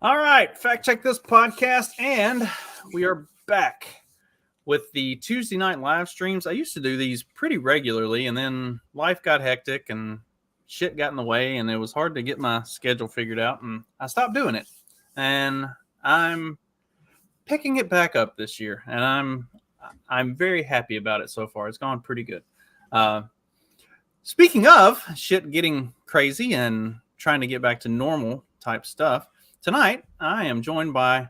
All right, Fact Check This podcast, and we are back with the Tuesday night live streams. I used to do these pretty regularly, and then life got hectic and shit got in the way, and it was hard to get my schedule figured out, and I stopped doing it. And I'm picking it back up this year, and I'm very happy about it so far. It's gone pretty good. Speaking of shit getting crazy and trying to get back to normal type stuff, tonight I am joined by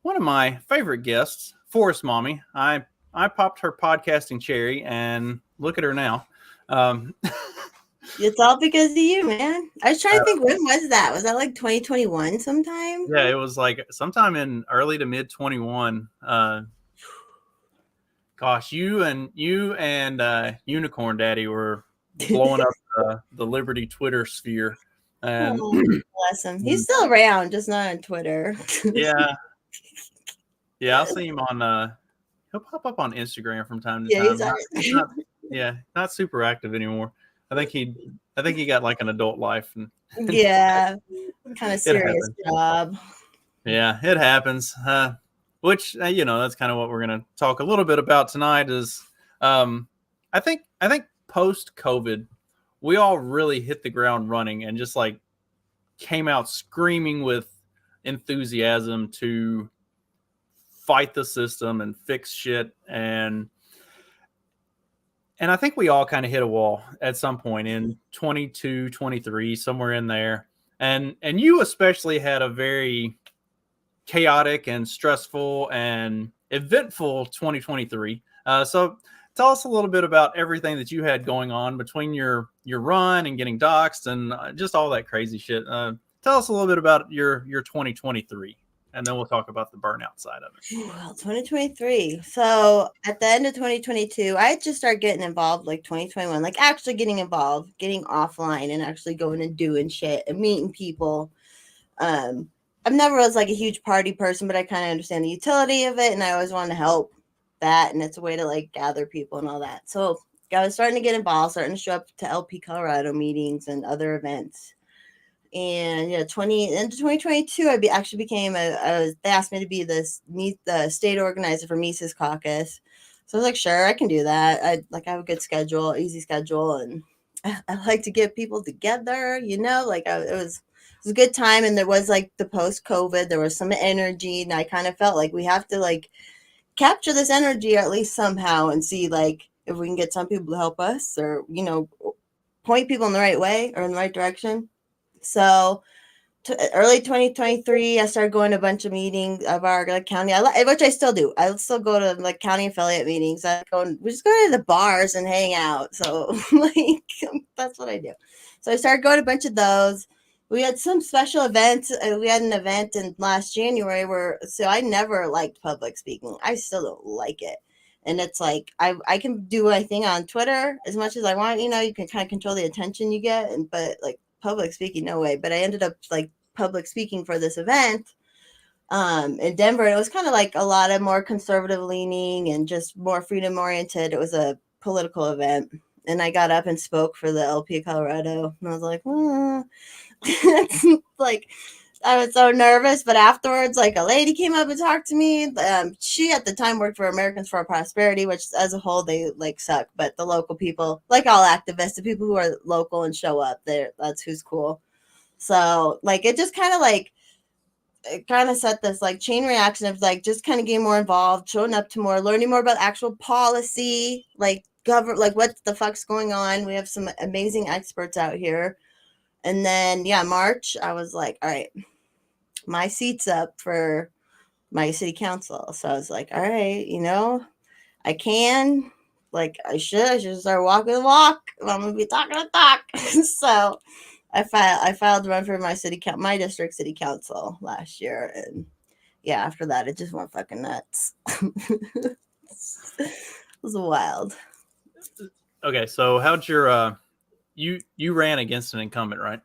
one of my favorite guests, Forest Mommy. I popped her podcasting cherry, and look at her now. It's all because of you, man. I was trying to think, when was that? Was that like 2021 sometime? Yeah, it was like sometime in early to mid 21. Gosh, you and Unicorn Daddy were blowing up the Liberty Twitter sphere. And bless him. He's still around, just not on Twitter. yeah, I'll see him on. He'll pop up on Instagram from time to time. Not super active anymore. I think he got like an adult life. And yeah, kind of serious job. Yeah, it happens. Which that's kind of what we're gonna talk a little bit about tonight. Is I think post COVID, we all really hit the ground running and just like came out screaming with enthusiasm to fight the system and fix shit. And I think we all kind of hit a wall at some point in 22, 23, somewhere in there. And you especially had a very chaotic and stressful and eventful 2023. So tell us a little bit about everything that you had going on between your run and getting doxxed and just all that crazy shit. Tell us a little bit about your 2023, and then we'll talk about the burnout side of it. Well, 2023. So at the end of 2022, I just started getting involved like 2021, like actually getting involved, getting offline and actually going and doing shit and meeting people. I've never was like a huge party person, but I kind of understand the utility of it, and I always wanted to help that, and it's a way to like gather people and all that. So I was starting to get involved, starting to show up to LP Colorado meetings and other events. And into 2022, I actually became they asked me to be the state organizer for Mises Caucus. So I was like, sure, I can do that. I have a good schedule, easy schedule, and I like to get people together. It was a good time. And there was like the post-COVID, there was some energy, and I kind of felt like we have to like capture this energy at least somehow and see like if we can get some people to help us or point people in the right way or in the right direction. So early 2023, I started going to a bunch of meetings of our county, which I still do. I still go to like county affiliate meetings. We just go to the bars and hang out. So like that's what I do. So I started going to a bunch of those. We had some special events. We had an event in last January so I never liked public speaking. I still don't like it. And it's like, I can do my thing on Twitter as much as I want. You can kind of control the attention you get, but like public speaking, no way. But I ended up like public speaking for this event in Denver. It was kind of like a lot of more conservative leaning and just more freedom oriented. It was a political event. And I got up and spoke for the LP Colorado. And I was like, like, I was so nervous. But afterwards, like a lady came up and talked to me. She at the time worked for Americans for Prosperity, which as a whole, they like suck. But the local people, like all activists, the people who are local and show up, that's who's cool. So like, it just kind of like, it kind of set this like chain reaction of like just kind of getting more involved, showing up to more, learning more about actual policy, like what the fuck's going on. We have some amazing experts out here. And then March, I was like, all right, my seat's up for my city council. So I was like, all right, I can, like, I should start walking the walk. I'm gonna be talking the talk. So I filed to run for my district city council last year, and after that it just went fucking nuts. It was wild. Okay, so how'd your you ran against an incumbent, right?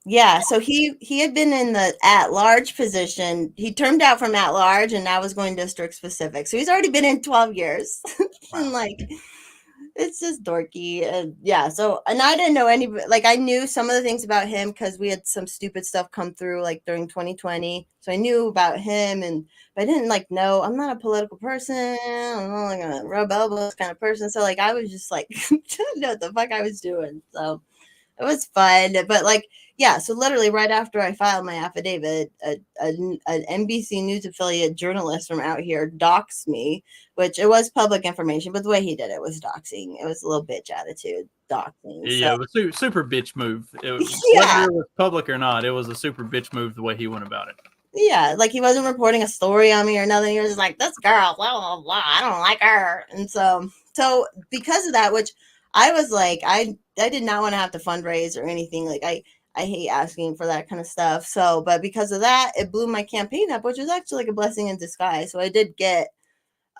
Yeah, so he had been in the at-large position. He turned out from at-large and now was going district specific. So he's already been in 12 years. Wow. And like It's just dorky. And yeah, so, and I didn't know any, like, I knew some of the things about him because we had some stupid stuff come through like during 2020. So I knew about him, and but I didn't like know. I'm not a political person. I'm not like a rub elbows kind of person. So like I was just like, didn't know what the fuck I was doing. So it was fun, but like, yeah. So literally, right after I filed my affidavit, an NBC News affiliate journalist from out here doxed me, which it was public information, but the way he did it was doxing. It was a little bitch attitude doxing. Yeah, So it was super bitch move. Whether yeah, it was public or not, it was a super bitch move the way he went about it. yeah, like he wasn't reporting a story on me or nothing. He was just like, this girl, blah blah blah. I don't like her, and so because of that, which I was like, I did not want to have to fundraise or anything. Like I hate asking for that kind of stuff. So, but because of that, it blew my campaign up, which was actually like a blessing in disguise. So I did get.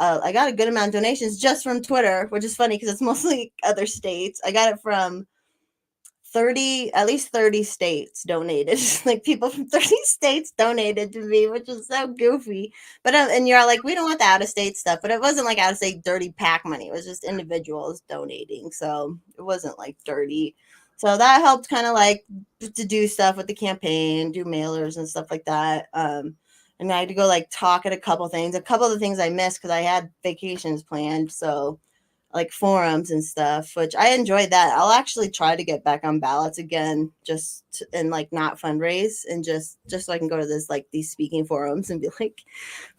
I got a good amount of donations just from Twitter, which is funny because it's mostly other states. I got it from 30, at least 30 states donated. Like people from 30 states donated to me, which was so goofy. But and you're like, we don't want the out of state stuff, but it wasn't like out of state dirty pack money. It was just individuals donating, so it wasn't like dirty. So that helped kind of like to do stuff with the campaign, do mailers and stuff like that. And I had to go like talk at a couple things. A couple of the things I missed because I had vacations planned. So like forums and stuff, which I enjoyed that. I'll actually try to get back on ballots again, and like not fundraise, and just so I can go to this like these speaking forums and be like,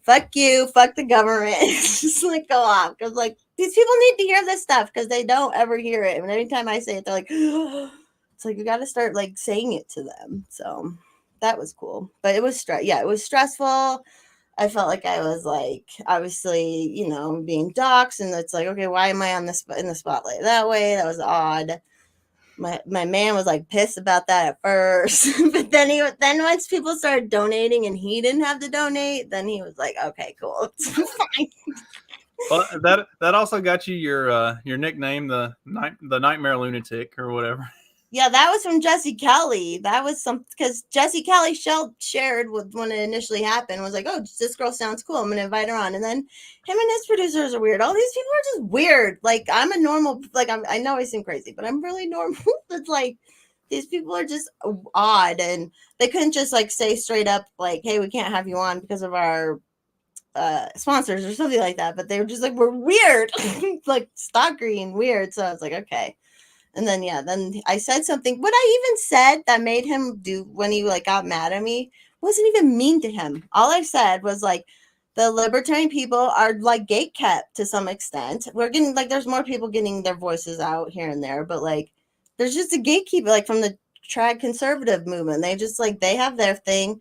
fuck you, fuck the government. Just like go off, because like these people need to hear this stuff because they don't ever hear it. And anytime I say it, they're like, it's like we got to start like saying it to them. So that was cool, but it was it was stressful. I felt like I was like obviously, being doxxed, and it's like, okay, why am I on this in the spotlight that way? That was odd. My man was like pissed about that at first, but then once people started donating and he didn't have to donate, then he was like, okay, cool, it's fine. Well, that also got you your nickname, the Nightmare Lunatic or whatever. Yeah, that was from Jesse Kelly. That was because Jesse Kelly shared when it initially happened, was like, oh, this girl sounds cool. I'm going to invite her on. And then him and his producers are weird. All these people are just weird. Like, I'm a normal, like, I know I seem crazy, but I'm really normal. It's like, these people are just odd. And they couldn't just like say straight up, like, hey, we can't have you on because of our sponsors or something like that. But they were just like, we're weird. Like, stock green, weird. So I was like, okay. And then then I said something. What I even said that made him do when he like got mad at me wasn't even mean to him. All I said was like, the libertarian people are like gate kept to some extent. We're getting like there's more people getting their voices out here and there, but like there's just a gatekeeper like from the trad conservative movement. They just like they have their thing.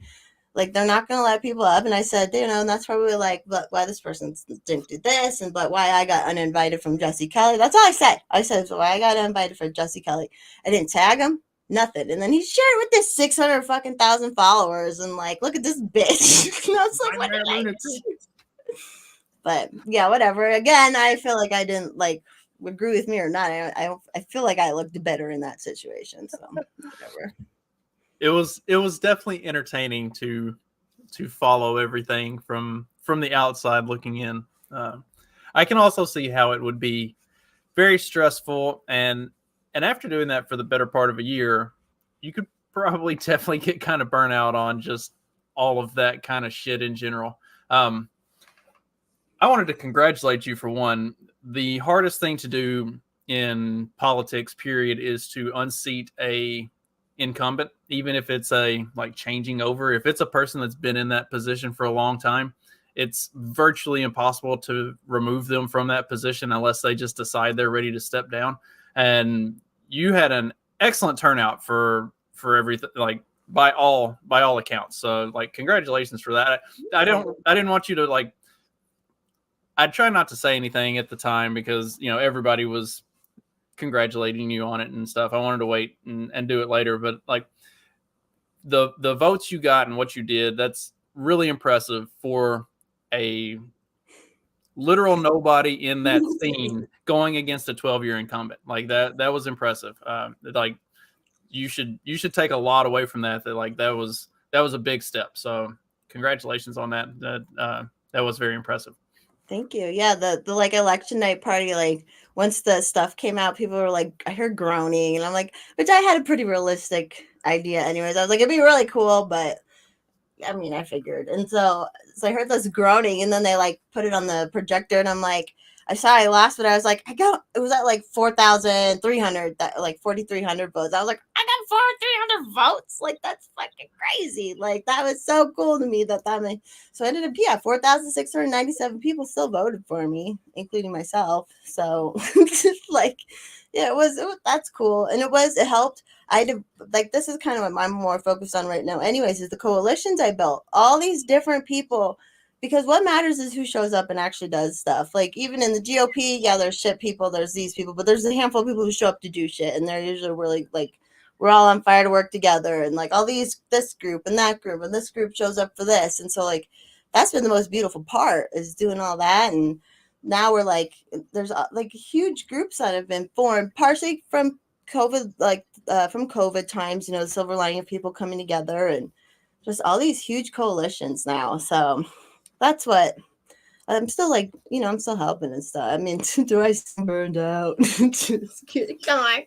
Like they're not going to let people up. And I said, and that's probably like why this person didn't do this, and but why I got uninvited from Jesse Kelly. That's all I said. I said so why I got uninvited from Jesse Kelly. I didn't tag him, nothing. And then he shared with this 600 fucking thousand followers, and like, look at this bitch. And I was like, what did I do? But yeah, whatever. Again, I feel like I didn't like agree with me or not. I feel like I looked better in that situation. So whatever. It was definitely entertaining to follow everything from the outside looking in. I can also see how it would be very stressful, and after doing that for the better part of a year, you could probably definitely get kind of burnt out on just all of that kind of shit in general. I wanted to congratulate you for one. The hardest thing to do in politics, period, is to unseat a incumbent, even if it's a like changing over. If it's a person that's been in that position for a long time, it's virtually impossible to remove them from that position unless they just decide they're ready to step down. And you had an excellent turnout for everything, like by all accounts. So like congratulations for that. I didn't want you to like, I try not to say anything at the time because everybody was congratulating you on it and stuff. I wanted to wait and do it later, but like the votes you got and what you did, that's really impressive for a literal nobody in that scene going against a 12-year incumbent. Like that was impressive. Like you should take a lot away from that. That was a big step. So congratulations on that. That was very impressive. Thank you. Yeah, the like election night party, like once the stuff came out, people were like, I heard groaning, and I'm like, which I had a pretty realistic idea, anyways. I was like, it'd be really cool, but I mean, I figured. And so I heard this groaning, and then they like put it on the projector, and I'm like, I saw I lost, but I was like, I got it was at like 4,300, that like 4,300 votes. I was like, I got 4,300 votes. Like that's fucking crazy. Like that was so cool to me that many. So I ended up, yeah, 4,697 people still voted for me, including myself. So like, yeah, that's cool, and it helped. I did, like, this is kind of what I'm more focused on right now anyways, is the coalitions I built, all these different people, because what matters is who shows up and actually does stuff. Like even in the GOP, yeah, there's shit people, there's these people, but there's a handful of people who show up to do shit, and they're usually really like, we're all on fire to work together, and like all these, this group and that group and this group shows up for this. And so like that's been the most beautiful part, is doing all that. And now we're like, there's like huge groups that have been formed partially from COVID, like from COVID times, the silver lining of people coming together, and just all these huge coalitions now. So that's what I'm still like, I'm still helping and stuff. I mean, do I seem burned out? Just kidding. Come on.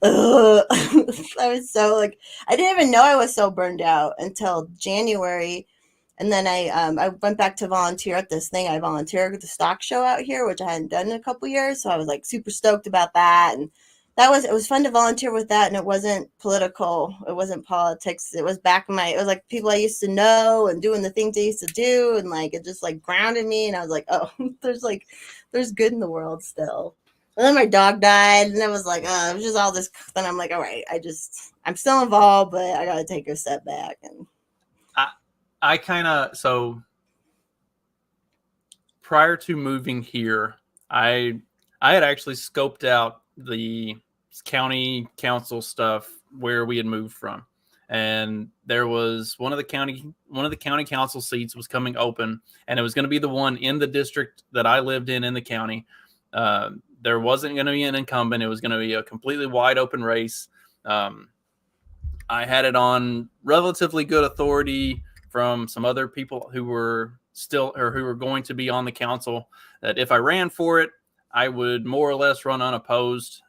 I was so like, I didn't even know I was so burned out until January. And then I went back to volunteer at this thing. I volunteered at the stock show out here, which I hadn't done in a couple years. So I was like super stoked about that. And it was fun to volunteer with that. And it wasn't political. It wasn't politics. It was it was like people I used to know and doing the things I used to do. And like, it just like grounded me. And I was like, oh, there's good in the world still. And then my dog died. And I was like, it was just all this. Then I'm like, all right, I'm still involved, but I got to take a step back. And I kind of, so prior to moving here, I had actually scoped out the county council stuff where we had moved from, and there was one of the county council seats was coming open, and it was going to be the one in the district that I lived in the county. There wasn't going to be an incumbent. It was going to be a completely wide open race. I had it on relatively good authority from some other people who were who were going to be on the council, that if I ran for it, I would more or less run unopposed.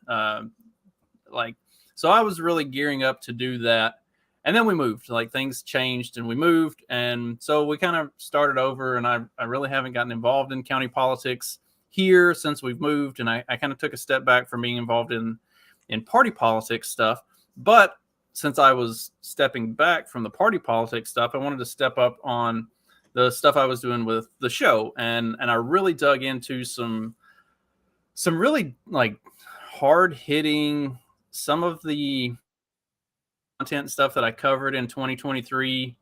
So I was really gearing up to do that. And then we moved, like things changed and we moved. And so we kind of started over, and I really haven't gotten involved in county politics here since we've moved. And I kind of took a step back from being involved in party politics stuff. But since I was stepping back from the party politics stuff, I wanted to step up on the stuff I was doing with the show. And I really dug into some really like hard hitting, some of the content stuff that I covered in 2023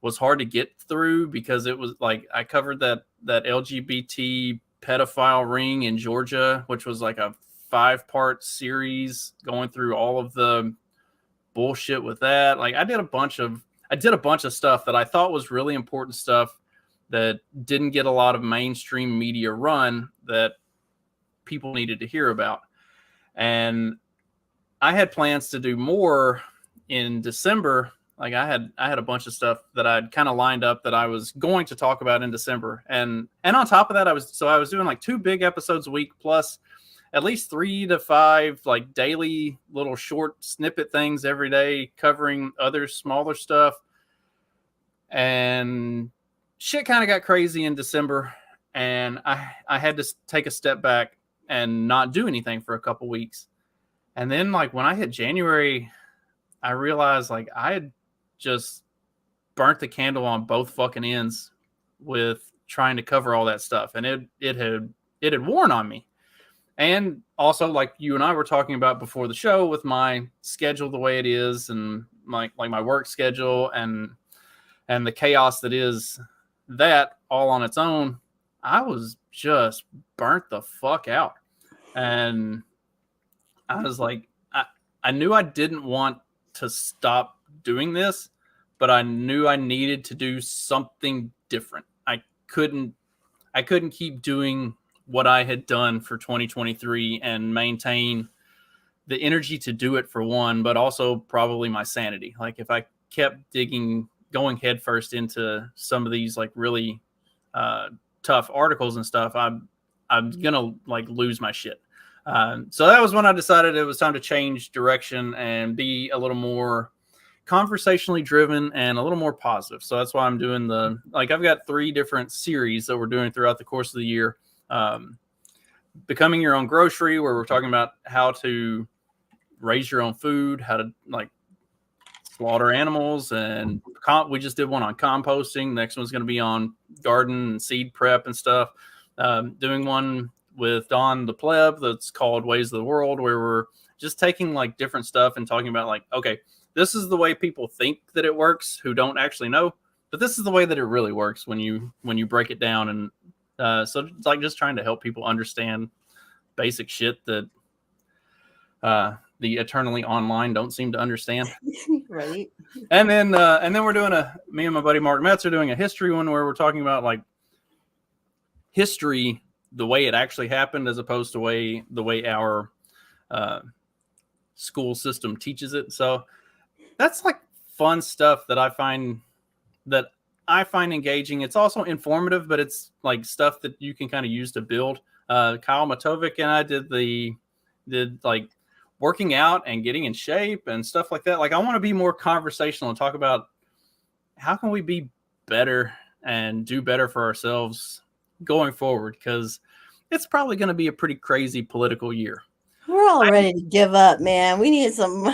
was hard to get through, because it was like, I covered that LGBT pedophile ring in Georgia, which was like a 5-part series going through all of the bullshit with that. Like I did a bunch of stuff that I thought was really important stuff that didn't get a lot of mainstream media run, that people needed to hear about. And I had plans to do more in December. Like I had a bunch of stuff that I'd kind of lined up that I was going to talk about in December. And on top of that, I was doing like 2 big episodes a week, plus at least 3 to 5 like daily little short snippet things every day, covering other smaller stuff. And shit kind of got crazy in December, and I had to take a step back and not do anything for a couple weeks. And then like when I hit January, I realized like I had just burnt the candle on both fucking ends with trying to cover all that stuff. And it had worn on me. And also, like you and I were talking about before the show, with my schedule the way it is, and like my work schedule and the chaos that is that all on its own, I was just burnt the fuck out. And I was like, I knew I didn't want to stop doing this, but I knew I needed to do something different. I couldn't keep doing what I had done for 2023 and maintain the energy to do it, for one, but also probably my sanity. Like if I kept going headfirst into some of these like really tough articles and stuff, I'm gonna like lose my shit. So that was when I decided it was time to change direction and be a little more conversationally driven and a little more positive. So that's why I'm doing I've got 3 different series that we're doing throughout the course of the year. Becoming Your Own Grocery, where we're talking about how to raise your own food, how to like slaughter animals, and we just did one on composting. Next one's going to be on garden and seed prep and stuff. Doing one with Don the Pleb that's called Ways of the World, where we're just taking like different stuff and talking about like, okay, this is the way people think that it works who don't actually know, but this is the way that it really works when you break it down. And so it's like just trying to help people understand basic shit that the eternally online don't seem to understand. Right. And then we're doing me and my buddy Mark Metz are doing a history one where we're talking about like history, the way it actually happened, as opposed to the way our school system teaches it. So that's like fun stuff that I find engaging. It's also informative, but it's like stuff that you can kind of use to build. Kyle Matovic and I did like working out and getting in shape and stuff like that. Like I want to be more conversational and talk about how can we be better and do better for ourselves going forward, because it's probably going to be a pretty crazy political year. We're all ready to give up, man. We need some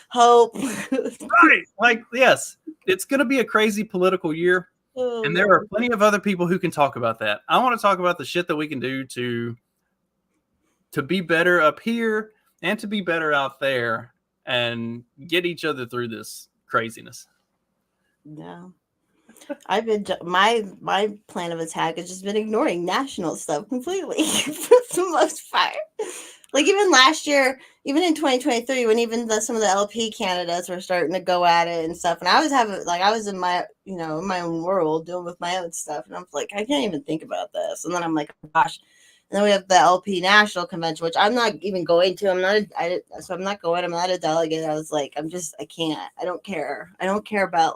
hope. Right. Like, yes, it's going to be a crazy political year. Oh, and there are plenty of other people who can talk about that. I want to talk about the shit that we can do to be better up here and to be better out there and get each other through this craziness. Yeah. I've been my plan of attack has just been ignoring national stuff completely for the most part. Like even last year, even in 2023, when even some of the LP candidates were starting to go at it and stuff, and I was in my in my own world dealing with my own stuff, and I'm like, I can't even think about this. And then I'm like, oh, gosh. And then we have the LP National Convention, which I'm not even going to. I'm not going. I'm not a delegate. I was like, I can't. I don't care. I don't care about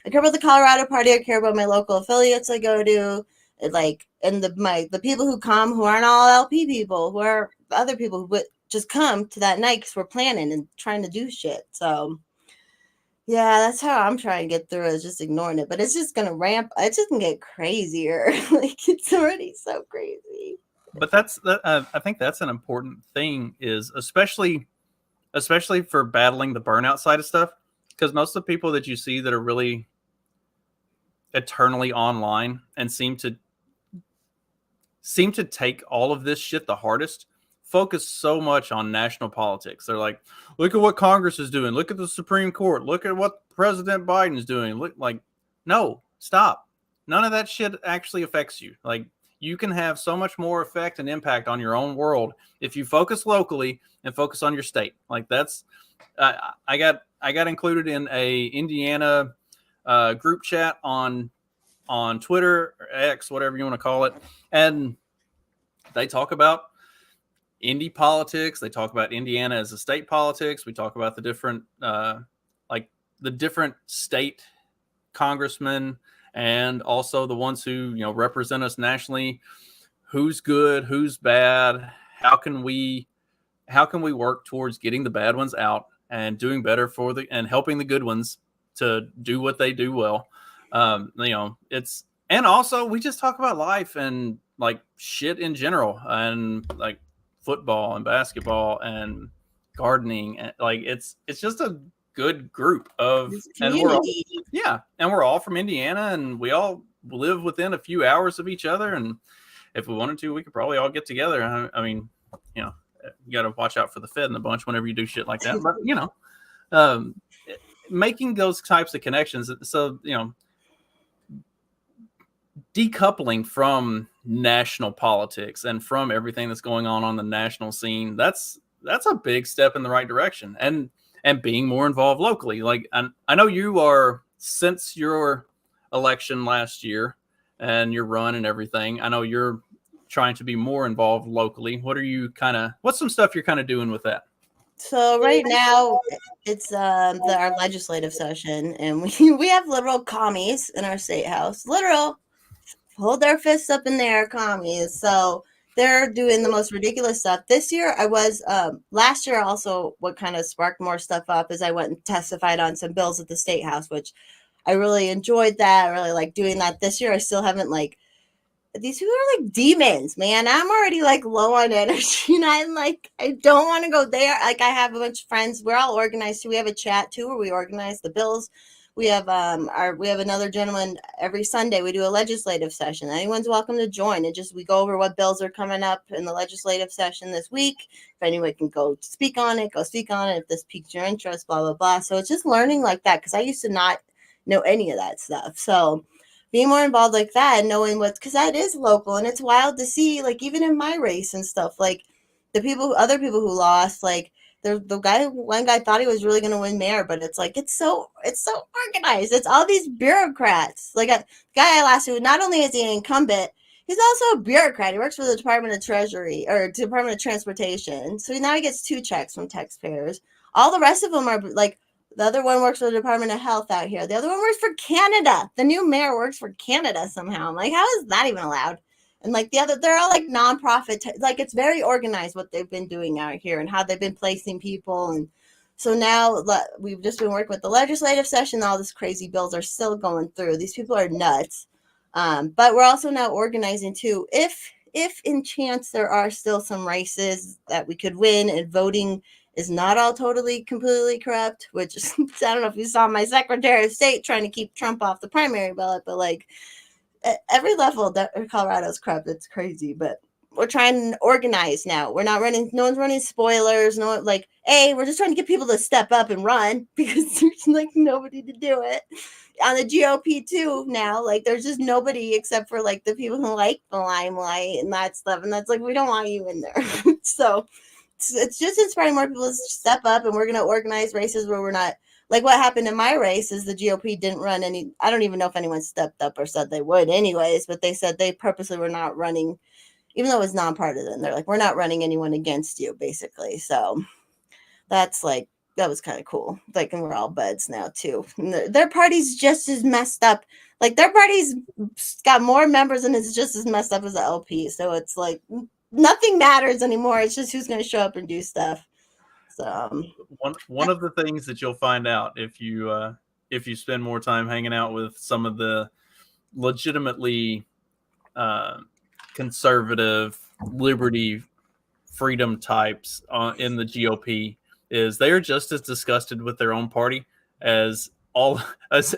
I care about the Colorado Party. I care about my local affiliates I go to, and the people who come who aren't all LP people, who are the other people who would just come to that night because we're planning and trying to do shit. So, yeah, that's how I'm trying to get through it, is just ignoring it. But it's just gonna ramp. It's just gonna get crazier. Like it's already so crazy. But I think that's an important thing, is especially for battling the burnout side of stuff. Because most of the people that you see that are really eternally online and seem to take all of this shit the hardest focus so much on national politics. They're like, look at what Congress is doing. Look at the Supreme Court. Look at what President Biden is doing. Look, like, no, stop. None of that shit actually affects you. Like, you can have so much more effect and impact on your own world if you focus locally and focus on your state. Like that's, I got included in a Indiana group chat on Twitter or X, whatever you want to call it. And they talk about Indy politics. They talk about Indiana as a state politics. We talk about the different, the different state congressmen and also the ones who, represent us nationally. Who's good, who's bad? How can we work towards getting the bad ones out and doing better and helping the good ones to do what they do well? And also we just talk about life and like shit in general, and like football and basketball and gardening, and like it's just a good group of community. And we're all from Indiana, and we all live within a few hours of each other, and if we wanted to, we could probably all get together. I mean, you got to watch out for the Fed in the bunch whenever you do shit like that, but making those types of connections. So, decoupling from national politics and from everything that's going on the national scene, that's a big step in the right direction. And being more involved locally. Like, I know you are, since your election last year and your run and everything, I know you're trying to be more involved locally. What's some stuff you're kind of doing with that? So right now it's our legislative session, and we have literal commies in our state house. Literal hold their fists up in the air commies. So they're doing the most ridiculous stuff. This year I was last year also what kind of sparked more stuff up is I went and testified on some bills at the state house, which I really enjoyed that. I really like doing that. This year I still haven't like these people are like demons, man. I'm already like low on energy and I'm like, I don't want to go there. Like I have a bunch of friends. We're all organized too. We have a chat too where we organize the bills. We have we have another gentleman every Sunday. We do a legislative session. Anyone's welcome to join. And just we go over what bills are coming up in the legislative session this week. If anyone can go speak on it, go speak on it. If this piques your interest, blah blah blah. So it's just learning like that because I used to not know any of that stuff. So being more involved like that and knowing what's because that is local and it's wild to see like even in my race and stuff like other people who lost like one guy thought he was really going to win mayor but it's like it's so organized. It's all these bureaucrats like a guy I lost who not only is he an incumbent, he's also a bureaucrat. He works for the Department of Treasury or Department of Transportation, so now he gets 2 checks from taxpayers. All the rest of them are like the other one works for the Department of Health out here. The other one works for Canada. The new mayor works for Canada somehow. I'm like, how is that even allowed? And like they're all like nonprofit. Like it's very organized what they've been doing out here and how they've been placing people. And so now we've just been working with the legislative session. All these crazy bills are still going through. These people are nuts. But we're also now organizing too. If in chance there are still some races that we could win and voting is not all totally completely corrupt, which is, I don't know if you saw my Secretary of State trying to keep Trump off the primary ballot, but like at every level that Colorado's corrupt, it's crazy. But we're trying to organize now. We're not running, no one's running spoilers, no like, hey, we're just trying to get people to step up and run because there's like nobody to do it. On the GOP too now, like there's just nobody except for like the people who like the limelight and that stuff. And that's like, we don't want you in there. So it's just inspiring more people to step up, and we're going to organize races where we're not like what happened in my race is the GOP didn't run any. I don't even know if anyone stepped up or said they would anyways, but they said they purposely were not running, even though it was nonpartisan. They're like, we're not running anyone against you, basically. So that's like, that was kind of cool. Like, and we're all buds now too. And their party's just as messed up. Like their party's got more members and it's just as messed up as the LP. So it's like, nothing matters anymore. It's just who's going to show up and do stuff. So one of the things that you'll find out if you spend more time hanging out with some of the legitimately conservative liberty freedom types in the GOP is they are just as disgusted with their own party as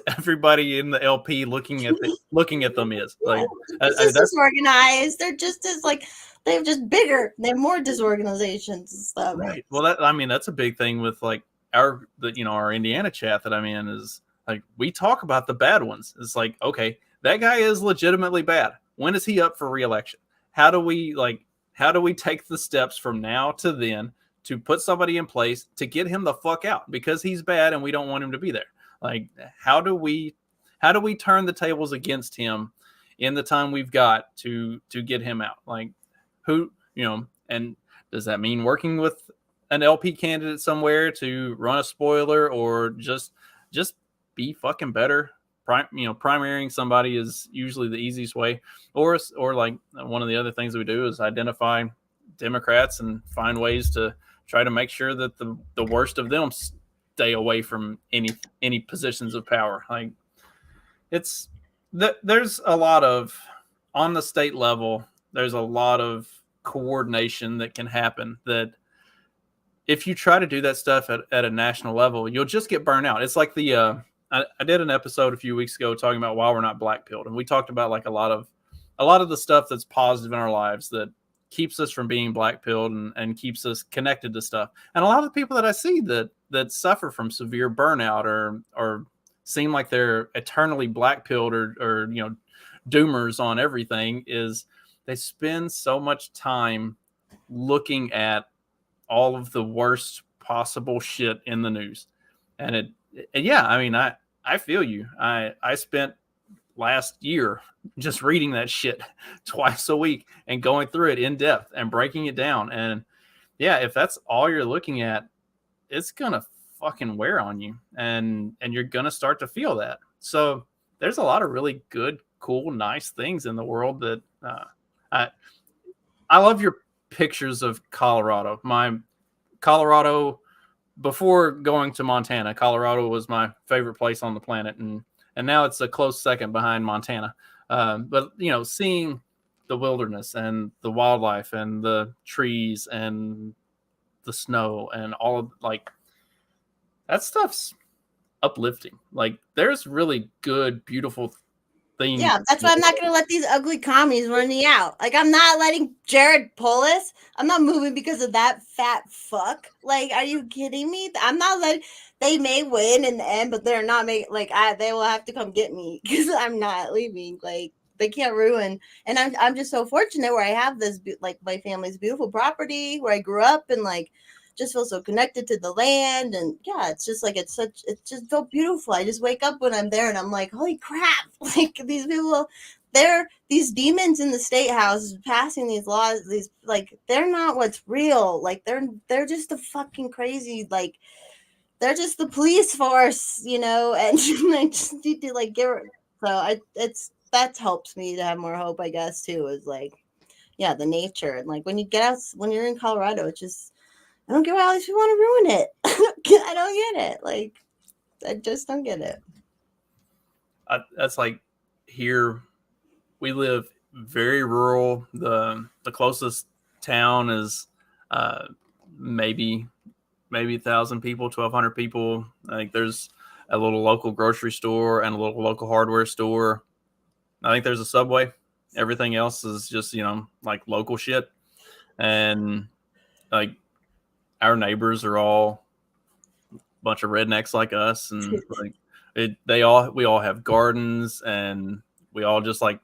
everybody in the LP looking at them is. Like it's just disorganized. They're just as like they're just bigger. They're more disorganizations and stuff. Right. Well, that's a big thing with like our Indiana chat that I'm in is like we talk about the bad ones. It's like, okay, that guy is legitimately bad. When is he up for re-election? How do we take the steps from now to then to put somebody in place to get him the fuck out because he's bad and we don't want him to be there? Like, how do we turn the tables against him in the time we've got to get him out? Like, who, and does that mean working with an LP candidate somewhere to run a spoiler or just be fucking better? Primarying somebody is usually the easiest way, or like one of the other things we do is identify Democrats and find ways to try to make sure that the worst of them stay away from any positions of power. Like there's a lot of on the state level, there's a lot of coordination that can happen that if you try to do that stuff at a national level, you'll just get burnt out. It's like I did an episode a few weeks ago talking about why we're not black pilled. And we talked about like a lot of the stuff that's positive in our lives that keeps us from being black pilled and keeps us connected to stuff. And a lot of the people that I see that suffer from severe burnout or seem like they're eternally black pilled or doomers on everything is they spend so much time looking at all of the worst possible shit in the news. And I feel you. I spent last year just reading that shit twice a week and going through it in depth and breaking it down. And yeah, if that's all you're looking at, it's gonna fucking wear on you, and you're gonna start to feel that. So there's a lot of really good, cool, nice things in the world that I I love your pictures of Colorado. My Colorado, before going to Montana, Colorado was my favorite place on the planet, and now it's a close second behind Montana. But you know, seeing the wilderness and the wildlife and the trees and the snow and all of, like, that stuff's uplifting. Like, there's really good, beautiful things. Yeah, that's why I'm not gonna let these ugly commies run me out. Like, I'm not letting Jared Polis. I'm not moving because of that fat fuck. Like, are you kidding me? I'm not letting. They may win in the end, but they're not making. Like, they will have to come get me because I'm not leaving. Like, they can't ruin. And I'm just so fortunate where I have this, like, my family's beautiful property where I grew up, and like, just feel so connected to the land. And yeah, it's just like, it's just so beautiful. I just wake up when I'm there and I'm like, holy crap, like, these people, these demons in the state house passing these laws, these, like, they're not what's real. Like, they're just a fucking crazy, like, they're just the police force, you know. And I just need to, like, that helps me to have more hope, I guess, too, is like, yeah, the nature. And like, when you get out, when you're in Colorado, it's just, I don't get why all these people want to ruin it. I don't get it. Like, I just don't get it. That's like, here we live very rural. The closest town is maybe 1,000 people, 1,200 people. I think there's a little local grocery store and a little local hardware store. I think there's a Subway. Everything else is just, you know, like, local shit. And like, our neighbors are all a bunch of rednecks like us, and like, we all have gardens, and we all just, like,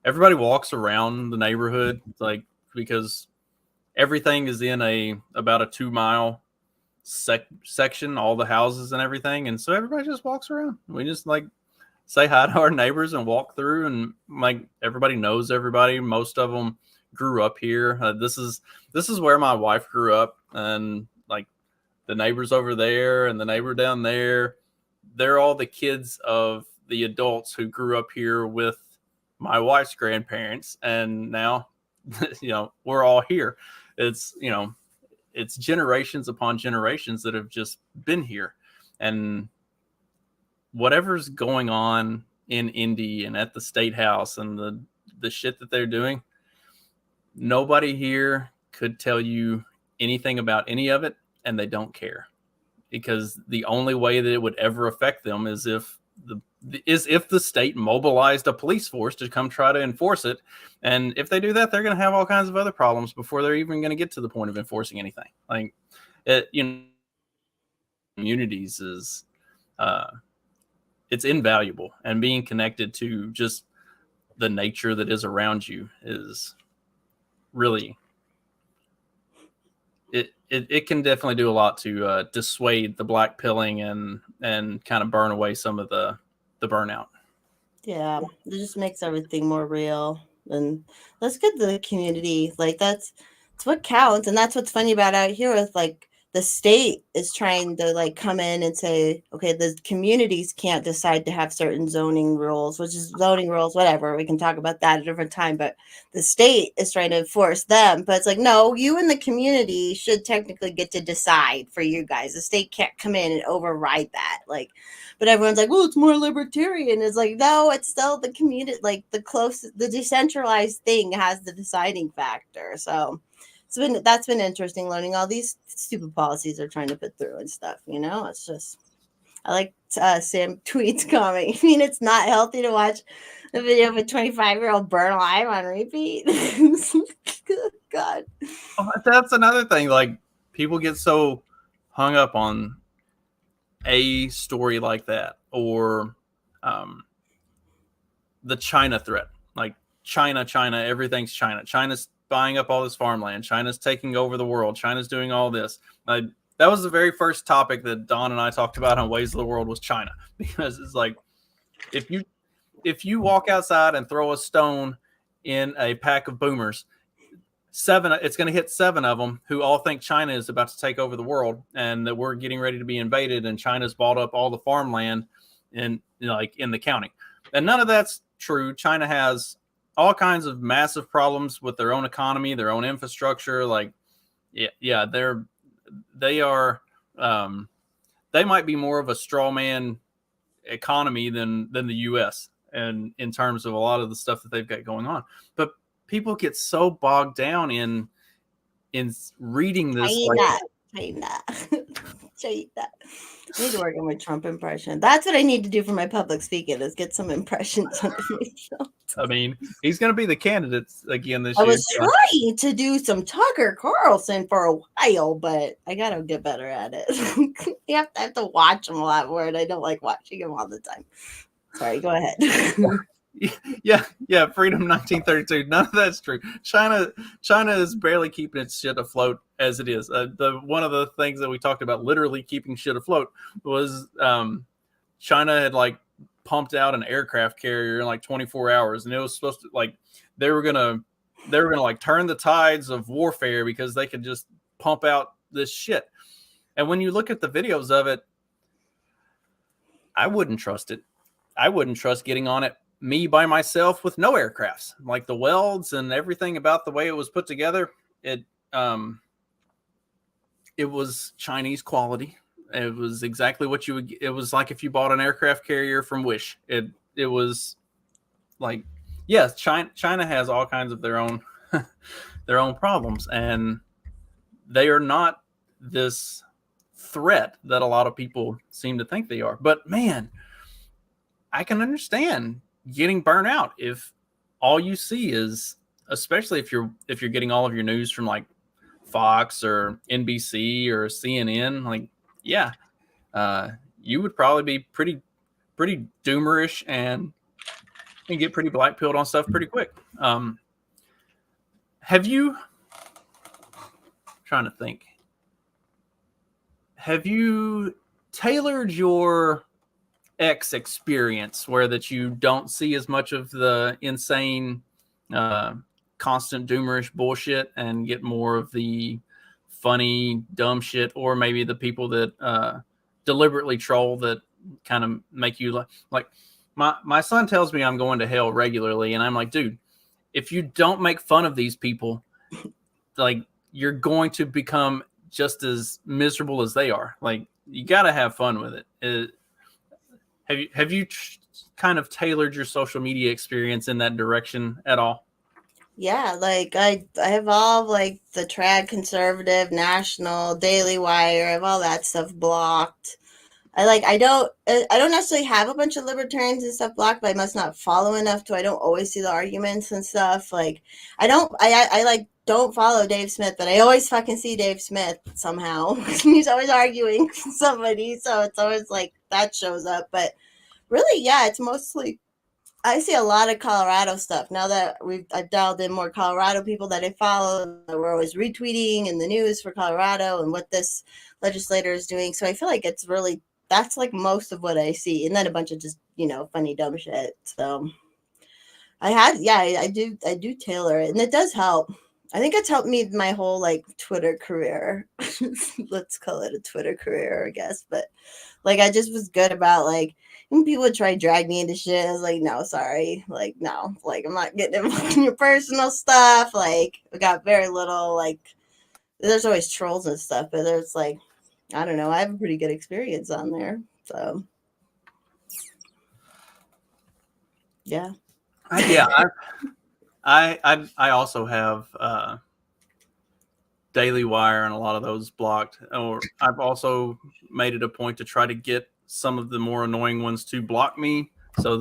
everybody walks around the neighborhood, like, because everything is in about a 2-mile section, all the houses and everything, and so everybody just walks around. We just, like, say hi to our neighbors and walk through, and like, everybody knows everybody. Most of them grew up here. This is where my wife grew up, and like, the neighbors over there and the neighbor down there, they're all the kids of the adults who grew up here with my wife's grandparents, and now, you know, we're all here. It's, you know, it's generations upon generations that have just been here. And whatever's going on in Indy and at the state house and the shit that they're doing, nobody here could tell you anything about any of it, and they don't care, because the only way that it would ever affect them is if the state mobilized a police force to come try to enforce it. And if they do that, they're going to have all kinds of other problems before they're even going to get to the point of enforcing anything. Like, it, you know, communities is it's invaluable, and being connected to just the nature that is around you is really, it can definitely do a lot to dissuade the black pilling and kind of burn away some of the burnout. Yeah, it just makes everything more real. And let's get the community. Like, that's what counts. And that's what's funny about out here with, like, the state is trying to, like, come in and say, okay, the communities can't decide to have certain zoning rules, which is zoning rules, whatever. We can talk about that at a different time. But the state is trying to enforce them. But it's like, no, you and the community should technically get to decide for you guys. The state can't come in and override that. Like, but everyone's like, well, it's more libertarian. It's like, no, it's still the community, like, the decentralized thing has the deciding factor. So that's been interesting, learning all these stupid policies they're trying to put through and stuff. You know, it's just, I like Sam tweets comment. I mean, it's not healthy to watch the video of a 25-year-old burn alive on repeat. God. That's another thing. Like, people get so hung up on a story like that, or the China threat. Like, China, everything's China. China's buying up all this farmland. China's taking over the world. China's doing all this. That was the very first topic that Don and I talked about on Ways of the World, was China. Because it's like, if you walk outside and throw a stone in a pack of boomers, it's going to hit 7 of them who all think China is about to take over the world and that we're getting ready to be invaded, and China's bought up all the farmland in the county. And none of that's true. China has all kinds of massive problems with their own economy, their own infrastructure. Like, yeah, they might be more of a straw man economy than the U.S. and in terms of a lot of the stuff that they've got going on. But people get so bogged down in reading this. China. I need to work on my Trump impression. That's what I need to do for my public speaking, is get some impressions under myself. I mean, he's going to be the candidate again this year. I was trying to do some Tucker Carlson for a while, but I got to get better at it. You have to watch him a lot more, and I don't like watching him all the time. Sorry, go ahead. Yeah. Freedom 1932. None of that's true. China is barely keeping its shit afloat as it is. One of the things that we talked about, literally keeping shit afloat, was China had like pumped out an aircraft carrier in like 24 hours, and it was supposed to like they were gonna like turn the tides of warfare because they could just pump out this shit. And when you look at the videos of it, I wouldn't trust it. I wouldn't trust getting on it me by myself with no aircrafts. Like the welds and everything about the way it was put together, it was Chinese quality. It was exactly what you would. It was like if you bought an aircraft carrier from Wish. It was like, yes, China has all kinds of their own problems, and they are not this threat that a lot of people seem to think they are. But man, I can understand getting burnt out if all you see is, especially if you're getting all of your news from like Fox or NBC or CNN, like, yeah, you would probably be pretty doomerish and get pretty black pilled on stuff pretty quick. Have you tailored your X experience where that you don't see as much of the insane, constant doomerish bullshit and get more of the funny, dumb shit, or maybe the people that deliberately troll that kind of make you like my son tells me I'm going to hell regularly, and I'm like, dude, if you don't make fun of these people, like, you're going to become just as miserable as they are. Like, you got to have fun with it. Have you kind of tailored your social media experience in that direction at all? Yeah, like I have all like the trad conservative, national, Daily Wire, I have all that stuff blocked. I don't necessarily have a bunch of libertarians and stuff blocked, but I must not follow enough to I don't always see the arguments and stuff. Like I like don't follow Dave Smith, but I always fucking see Dave Smith somehow. He's always arguing with somebody, so it's always like that shows up. But really, yeah, it's mostly I see a lot of Colorado stuff now that I've dialed in more Colorado people that I follow. We're always retweeting in the news for Colorado and what this legislator is doing. So I feel like it's really that's like most of what I see, and then a bunch of just funny dumb shit. So I do tailor it, and it does help. I think it's helped me my whole like Twitter career. Let's call it a Twitter career, I guess. But like I just was good about like when people would try to drag me into shit. I was like, no, sorry. Like, no, like I'm not getting involved in your personal stuff. Like I got very little like there's always trolls and stuff, but there's like I don't know, I have a pretty good experience on there. So yeah. I also have Daily Wire and a lot of those blocked. Or I've also made it a point to try to get some of the more annoying ones to block me, so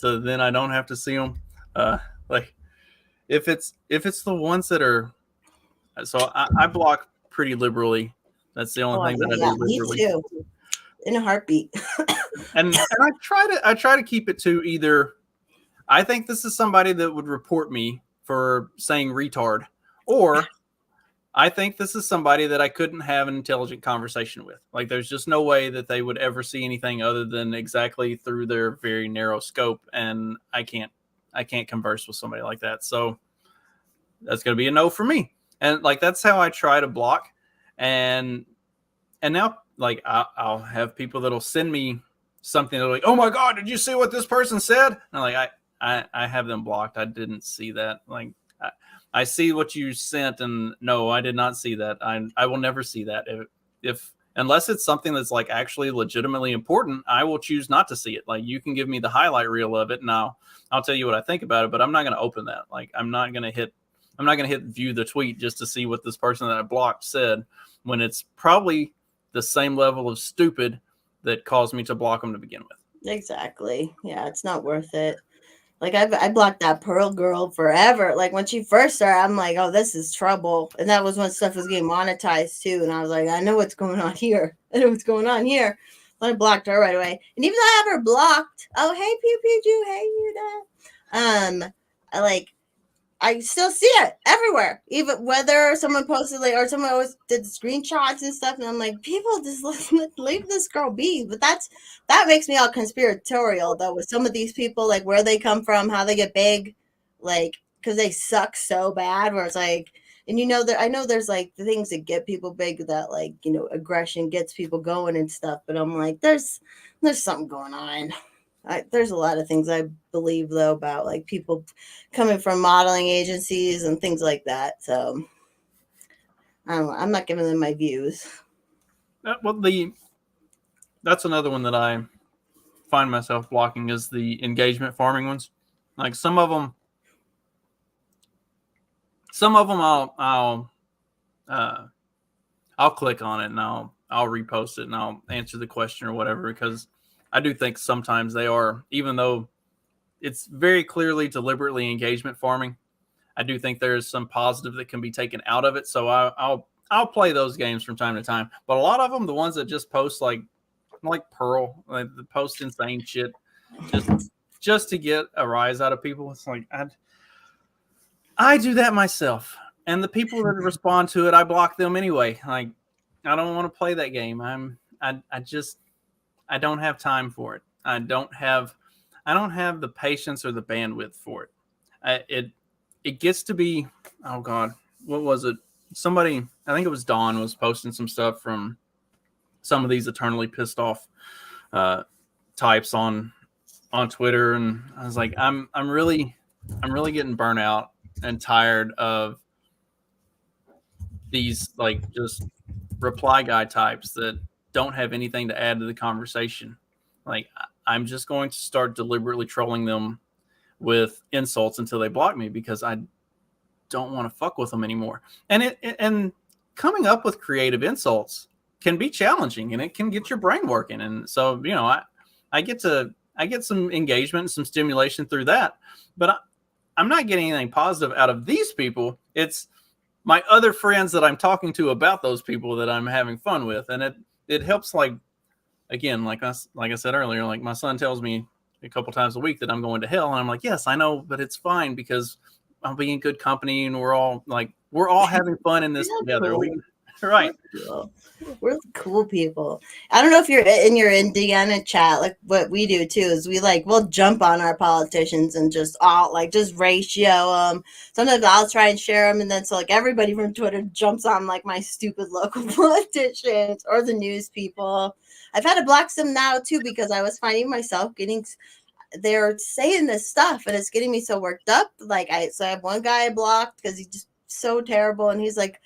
then I don't have to see them. Like if it's the ones that are, so I block pretty liberally. That's the only thing that I do liberally. Me too. In a heartbeat. and I try to keep it to either I think this is somebody that would report me for saying retard, or I think this is somebody that I couldn't have an intelligent conversation with. Like, there's just no way that they would ever see anything other than exactly through their very narrow scope, and I can't converse with somebody like that. So that's going to be a no for me. And like, that's how I try to block. And now, like, I'll have people that'll send me something. They're like, oh my God, did you see what this person said? And I'm like, I have them blocked. I didn't see that. Like, I see what you sent, and no, I did not see that. I will never see that. If unless it's something that's like actually legitimately important, I will choose not to see it. Like, you can give me the highlight reel of it, and I'll tell you what I think about it, but I'm not going to open that. Like, I'm not going to hit view the tweet just to see what this person that I blocked said, when it's probably the same level of stupid that caused me to block them to begin with. Exactly. Yeah, it's not worth it. Like, I blocked that Pearl girl forever. Like, when she first started, I'm like, oh, this is trouble. And that was when stuff was getting monetized too. And I was like, I know what's going on here. I know what's going on here. I blocked her right away. And even though I have her blocked, oh, hey, Pew Pew Jew, hey, you know. I still see it everywhere, even whether someone posted or someone always did screenshots and stuff. And I'm like, people just leave this girl be. But that makes me all conspiratorial though, with some of these people, like where they come from, how they get big, like, because they suck so bad, where it's like, and I know there's like the things that get people big, that like, aggression gets people going and stuff. But I'm like, there's something going on. There's a lot of things I believe though about like people coming from modeling agencies and things like that. So I don't know. I'm not giving them my views. That's another one that I find myself blocking, is the engagement farming ones. Like, some of them I'll click on it and I'll repost it and I'll answer the question or whatever, because I do think sometimes they are, even though it's very clearly deliberately engagement farming, I do think there is some positive that can be taken out of it. So I'll play those games from time to time. But a lot of them, the ones that just post like Pearl, like the post insane shit, just to get a rise out of people. It's like, I do that myself, and the people that respond to it, I block them anyway. Like, I don't want to play that game. I don't have time for it. I don't have the patience or the bandwidth for it. It gets to be, oh God, what was it? Somebody, I think it was Dawn, was posting some stuff from some of these eternally pissed off types on Twitter, and I was like, I'm really getting burnt out and tired of these like just reply guy types that don't have anything to add to the conversation. Like, I'm just going to start deliberately trolling them with insults until they block me, because I don't want to fuck with them anymore. And coming up with creative insults can be challenging, and it can get your brain working. And so, I get some engagement and some stimulation through that, but I'm not getting anything positive out of these people. It's my other friends that I'm talking to about those people that I'm having fun with. And it helps, like, again, like I said earlier, like my son tells me a couple times a week that I'm going to hell. And I'm like, yes, I know, but it's fine, because I'll be in good company, and we're all having fun in this together. Cool. Right. We're cool people. I don't know if you're in your Indiana chat, like what we do too, is we'll jump on our politicians and just ratio them. Sometimes I'll try and share them, and then so like everybody from Twitter jumps on like my stupid local politicians or the news people. I've had to block some now too, because I was finding myself they're saying this stuff and it's getting me so worked up. I have one guy I blocked because he's just so terrible, and he's like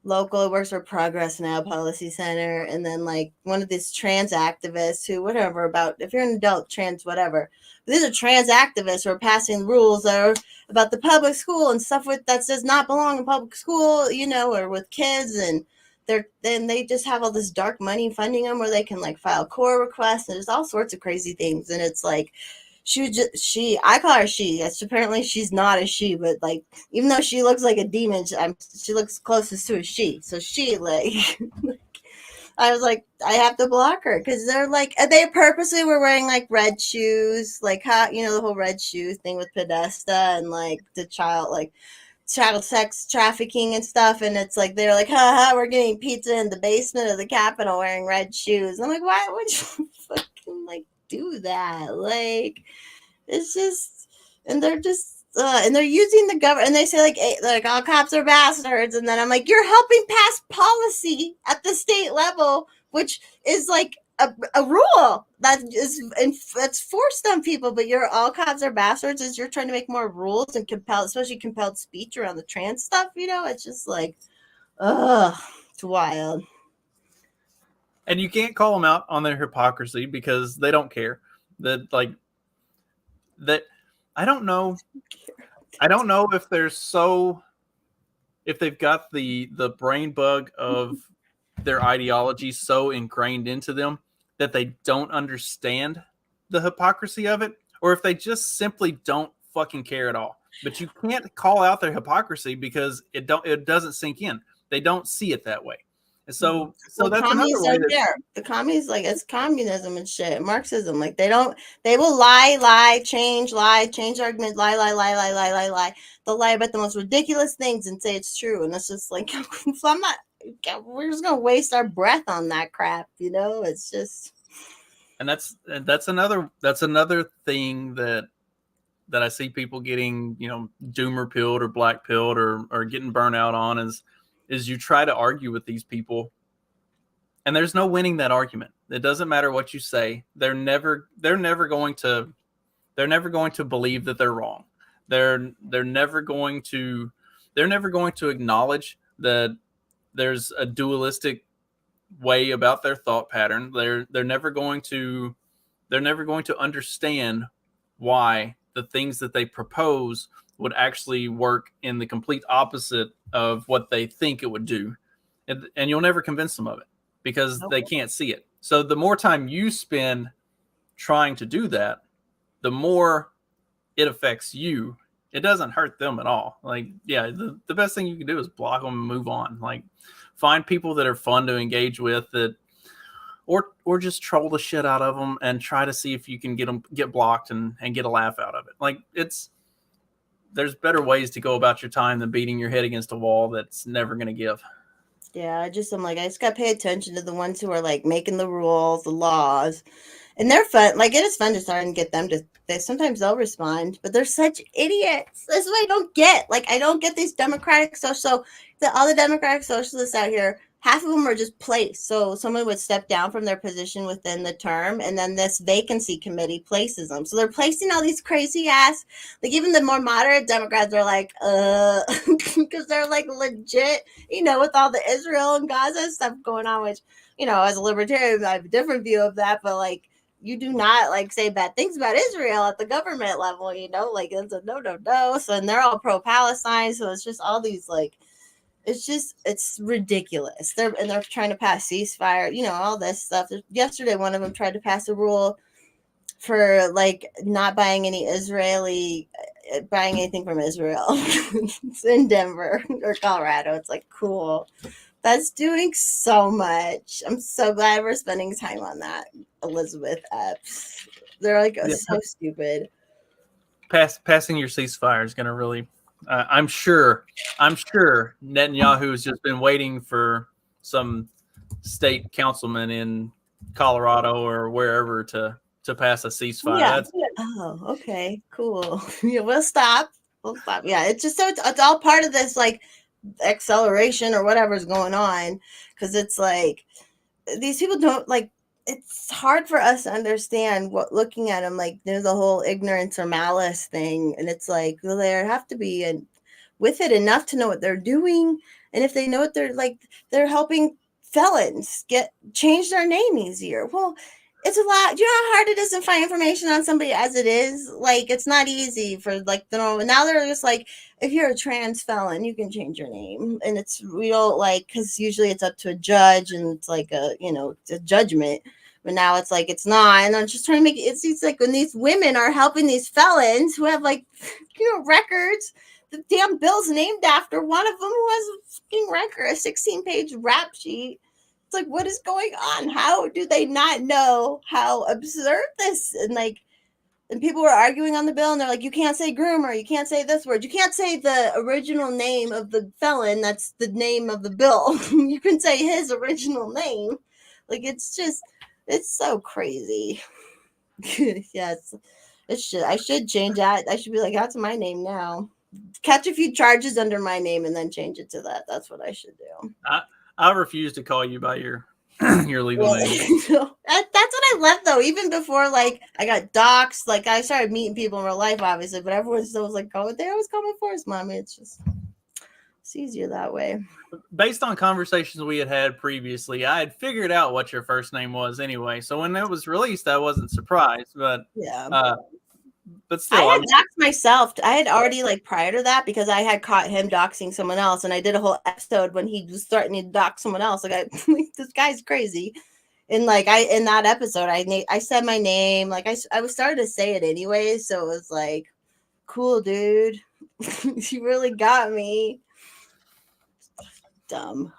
local, it works for Progress Now Policy Center. And then like one of these trans activists who, whatever, about if you're an adult, trans, whatever. But these are trans activists who are passing rules that are about the public school and stuff that does not belong in public school, or with kids. And they just have all this dark money funding them, where they can like file core requests, and there's all sorts of crazy things. And it's like, I call her she. Apparently she's not a she, but like, even though she looks like a demon, she looks closest to a she. So she I was like, I have to block her, because they purposely were wearing like red shoes, like how the whole red shoe thing with Podesta and like the child sex trafficking and stuff. And it's like they're like, haha, we're getting pizza in the basement of the Capitol wearing red shoes. I'm like, why would you fucking like do that? Like, it's just, and they're just and they're using the government, and they say like all cops are bastards, and then I'm like, you're helping pass policy at the state level, which is like a rule that is that's forced on people, but you're all cops are bastards is you're trying to make more rules and especially compelled speech around the trans stuff. It's just like, it's wild. And you can't call them out on their hypocrisy because they don't care. That I don't know if if they've got the brain bug of their ideology so ingrained into them that they don't understand the hypocrisy of it, or if they just simply don't fucking care at all. But you can't call out their hypocrisy because it doesn't sink in. They don't see it that way. And so that's another way that the commies, like, it's communism and shit, Marxism. Like, they will lie, change argument, lie. They'll lie about the most ridiculous things and say it's true. And it's just like, we're just gonna waste our breath on that crap, It's just. And that's another thing that I see people getting, doomer pilled or black pilled or getting burnout on is you try to argue with these people, and there's no winning that argument. It doesn't matter what you say. They're never going to believe that they're wrong. They're never going to acknowledge that there's a dualistic way about their thought pattern. They're never going to understand why the things that they propose would actually work in the complete opposite of what they think it would do. And you'll never convince them of it because they can't see it. So the more time you spend trying to do that, the more it affects you. It doesn't hurt them at all. Like, yeah, the best thing you can do is block them and move on. Like, find people that are fun to engage with, or just troll the shit out of them and try to see if you can get blocked and get a laugh out of it. Like, there's better ways to go about your time than beating your head against a wall that's never going to give. Yeah, I just got to pay attention to the ones who are like making the rules, the laws, and they're fun. Like, it is fun to start and get them sometimes they'll respond, but they're such idiots. That's what I don't get. Like, I don't get these democratic all the democratic socialists out here. Half of them are just placed. So someone would step down from their position within the term, and then this vacancy committee places them. So they're placing all these crazy ass, like, even the more moderate Democrats are like, because they're like legit, with all the Israel and Gaza stuff going on, which, as a libertarian, I have a different view of that, but like, you do not like say bad things about Israel at the government level, like, it's a no. So, and they're all pro-Palestine. So it's just all these like, it's ridiculous. They're trying to pass ceasefire, all this stuff. Yesterday, one of them tried to pass a rule for like not buying anything from Israel. It's in Denver or Colorado. It's like, cool. That's doing so much. I'm so glad we're spending time on that, Elizabeth Epps. They're like so stupid. Passing your ceasefire is going to really. I'm sure Netanyahu has just been waiting for some state councilman in Colorado or wherever to pass a ceasefire. Yeah. Oh, okay, cool. Yeah, we'll stop. Yeah, it's just it's all part of this like acceleration or whatever's going on, because it's like these people don't like. It's hard for us to understand what looking at them, like there's a whole ignorance or malice thing, and it's like, well, they have to be with it enough to know what they're doing, and if they know what they're helping felons change their name easier. Well, it's a lot. Do you know how hard it is to find information on somebody as it is? Like, it's not easy for like the normal. Now they're just like, if you're a trans felon, you can change your name, and we don't like, because usually it's up to a judge and it's like it's a judgment. But now it's like it's not, and I'm just trying to make it. It's like when these women are helping these felons who have like records. The damn bill's named after one of them who has a fucking record, a 16-page rap sheet. It's like, what is going on? How do they not know how absurd this? And people were arguing on the bill, and they're like, you can't say groomer, you can't say this word, you can't say the original name of the felon. That's the name of the bill. You can say his original name. Like, it's so crazy. Yes. I should change that. I should be like, that's my name now. Catch a few charges under my name and then change it to that. That's what I should do. I refuse to call you by your your legal name. That's what I left though. Even before like I got doxxed, like I started meeting people in real life, obviously, but everyone still was like, "Oh, they always call me Forest Mommy." It's easier that way. Based on conversations we had previously, I had figured out what your first name was anyway. So when it was released, I wasn't surprised. But yeah, but still, I had doxed myself. I had already like prior to that because I had caught him doxing someone else, and I did a whole episode when he was starting to dox someone else. Like, this guy's crazy. And like in that episode, I said my name. Like I was starting to say it anyway, so it was like, cool, dude. You really got me. Dumb.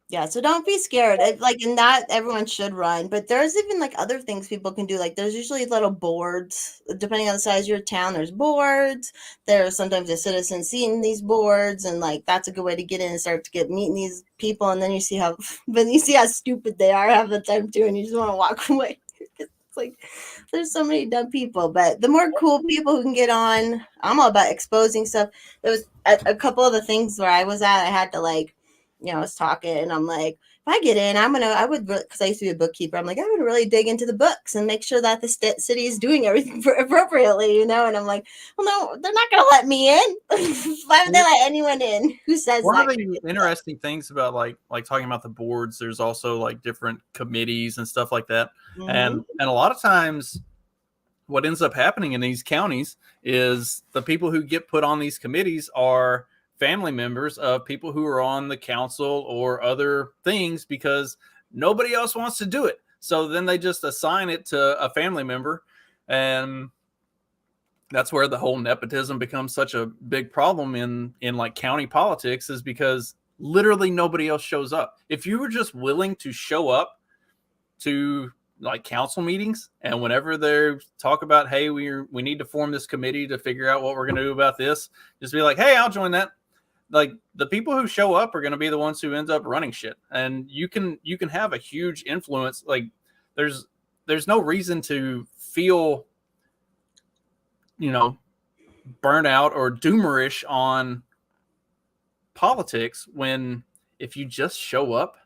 Yeah, so don't be scared. Like in that, everyone should run. But there's even like other things people can do. Like there's usually little boards, depending on the size of your town. There's boards. There's sometimes a citizen seeing these boards, and like that's a good way to get in and start to get meeting these people. And then you see how, but you see how stupid they are half the time too, and you just want to walk away. It's like there's so many dumb people, but the more cool people who can get on, I'm all about exposing stuff. There was a couple of the things where I was at, I had to like. I was talking and I'm like, if I get in, because I used to be a bookkeeper. I'm like, I would really dig into the books and make sure that the city is doing everything appropriately, And I'm like, well, no, they're not going to let me in. Why would they let anyone in? Who says one that? of the interesting things about like talking about the boards, there's also like different committees and stuff like that. Mm-hmm. And a lot of times what ends up happening in these counties is the people who get put on these committees are family members of people who are on the council or other things because nobody else wants to do it. So then they just assign it to a family member. And that's where the whole nepotism becomes such a big problem in like county politics, is because literally nobody else shows up. If you were just willing to show up to like council meetings, and whenever they talk about, hey, we need to form this committee to figure out what we're going to do about this, just be like, hey, I'll join that. Like the people who show up are going to be the ones who end up running shit, and you can have a huge influence. Like there's no reason to feel, burnout or doomerish on politics when if you just show up,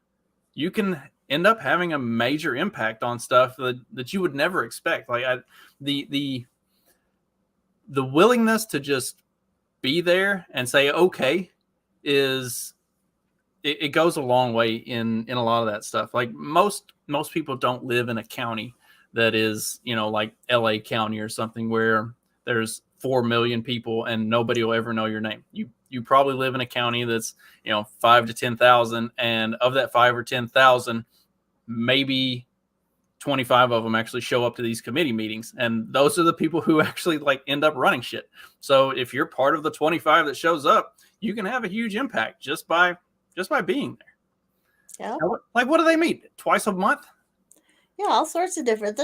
you can end up having a major impact on stuff that you would never expect. Like the willingness to just be there and say okay is it goes a long way in a lot of that stuff. Like most people don't live in a county that is like LA County or something where there's 4 million people and nobody will ever know your name. You probably live in a county that's 5 to 10,000, and of that 5 or 10,000, maybe 25 of them actually show up to these committee meetings, and those are the people who actually like end up running shit. So if you're part of the 25 that shows up, you can have a huge impact just by being there. Yeah. Like what do they meet? Twice a month? Yeah, there's all sorts of different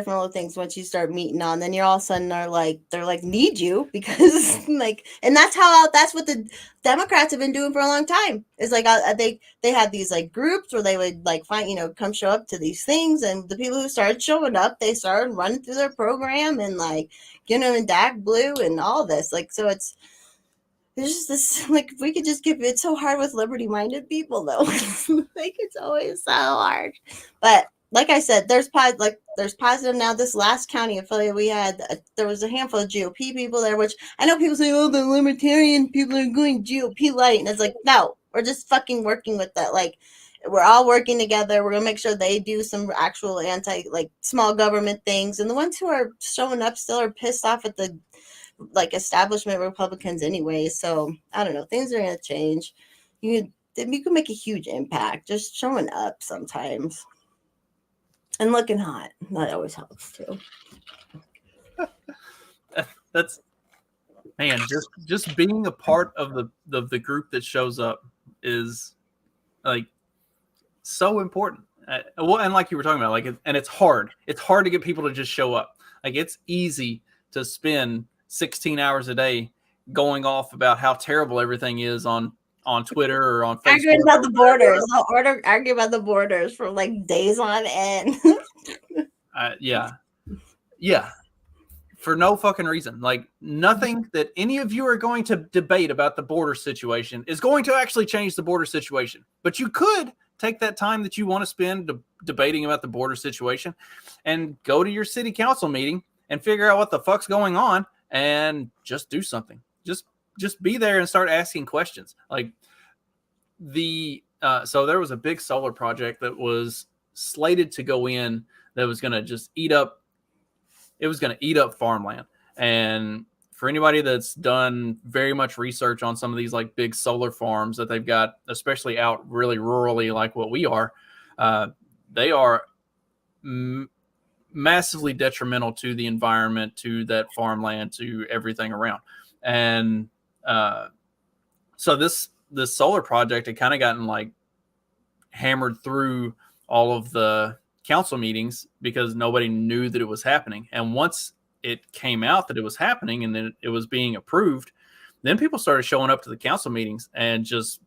little things once you start meeting on. Then you're all of a sudden they're like need you because like, and that's what the Democrats have been doing for a long time. It's like they had these like groups where they would like find come show up to these things, and the people who started showing up, they started running through their program and like getting them in DAC blue and all this. Like so it's just this like we could just give it's so hard with liberty-minded people though. Like it's always so hard, but. Like I said, there's positive now. This last county affiliate we had, there was a handful of GOP people there, which I know people say, oh, the libertarian people are going GOP light. And it's like, no, we're just fucking working with that. Like, we're all working together. We're going to make sure they do some actual small government things. And the ones who are showing up still are pissed off at the, establishment Republicans anyway. So, I don't know. Things are going to change. You can make a huge impact just showing up sometimes. And looking hot. That always helps too. That's man, just being a part of the group that shows up is like so important. Well, and like you were talking about, and it's hard. It's hard to get people to just show up. Like it's easy to spend 16 hours a day going off about how terrible everything is on Twitter or on Facebook. Arguing about the borders. Argue about the borders for like days on end. Yeah. For no fucking reason. Like, nothing that any of you are going to debate about the border situation is going to actually change the border situation. But you could take that time that you want to spend debating about the border situation and go to your city council meeting and figure out what the fuck's going on and just do something. Just be there and start asking questions. Like, so there was a big solar project that was slated to go in that was going to just eat up farmland. And for anybody that's done very much research on some of these like big solar farms that they've got, especially out really rurally like what we are, they are massively detrimental to the environment, to that farmland, to everything around. And so this solar project had kind of gotten like hammered through all of the council meetings because nobody knew that it was happening. And once it came out that it was happening and then it was being approved, then people started showing up to the council meetings and just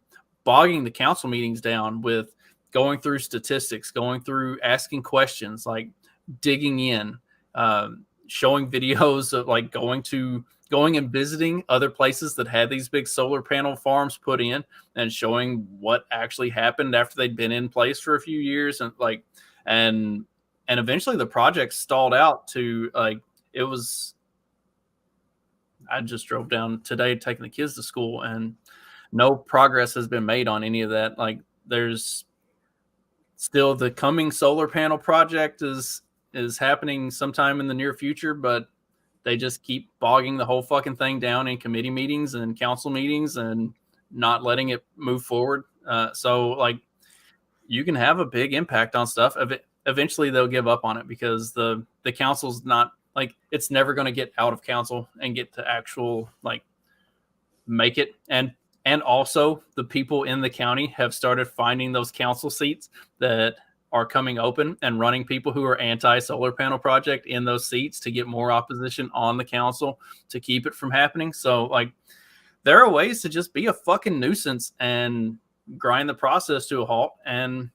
bogging the council meetings down with going through statistics, going through asking questions, like digging in, showing videos of like going and visiting other places that had these big solar panel farms put in and showing what actually happened after they'd been in place for a few years. And like, and eventually the project stalled out to like, I just drove down today taking the kids to school and no progress has been made on any of that. Like, there's still the coming solar panel project is happening sometime in the near future, but they just keep bogging the whole fucking thing down in committee meetings and council meetings and not letting it move forward. So like, you can have a big impact on stuff. Eventually they'll give up on it because the council's not like, it's never going to get out of council and get to actual like make it. And also the people in the county have started finding those council seats that are coming open and running people who are anti-solar panel project in those seats to get more opposition on the council to keep it from happening. So like, there are ways to just be a fucking nuisance and grind the process to a halt and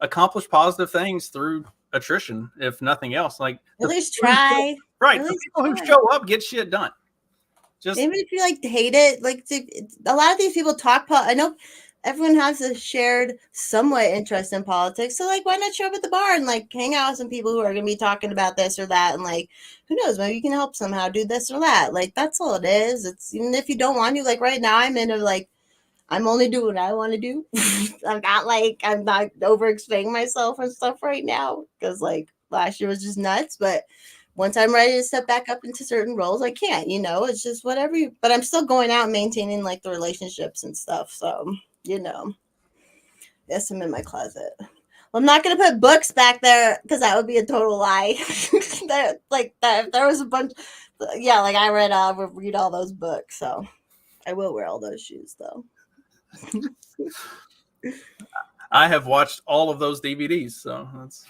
accomplish positive things through attrition, if nothing else. Like, at least try. Right. The people who show up get shit done. Just even if you like hate it, like a lot of these people talk. I know everyone has a shared somewhat interest in politics. So like, why not show up at the bar and like hang out with some people who are going to be talking about this or that? And like, who knows, maybe you can help somehow do this or that. Like, that's all it is. It's even if you don't want to, like right now I'm into like, I'm only doing what I want to do. I'm not overextending myself and stuff right now because like last year was just nuts. But once I'm ready to step back up into certain roles, I can't, it's just whatever. But I'm still going out and maintaining like the relationships and stuff. So, yes, I'm in my closet. Well, I'm not going to put books back there because that would be a total lie. There was a bunch. Yeah, like I read all those books. So I will wear all those shoes though. I have watched all of those DVDs, so that's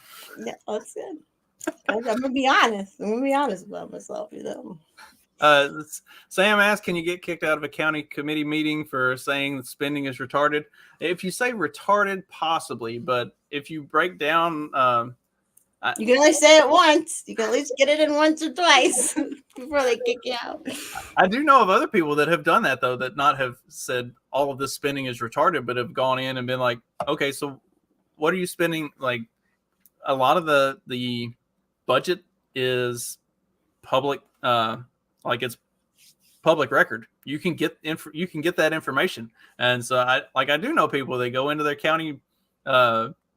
good. I'm gonna be honest. About myself, Sam asked, can you get kicked out of a county committee meeting for saying that spending is retarded? If you say retarded, possibly, but if you break down, you can only say it once. You can at least get it in once or twice before they kick you out. I do know of other people that have done that though, that not have said all of this spending is retarded, but have gone in and been like, okay, so what are you spending? Like, a lot of the budget is public, like it's public record. You can get that information. And so I do know people that go into their county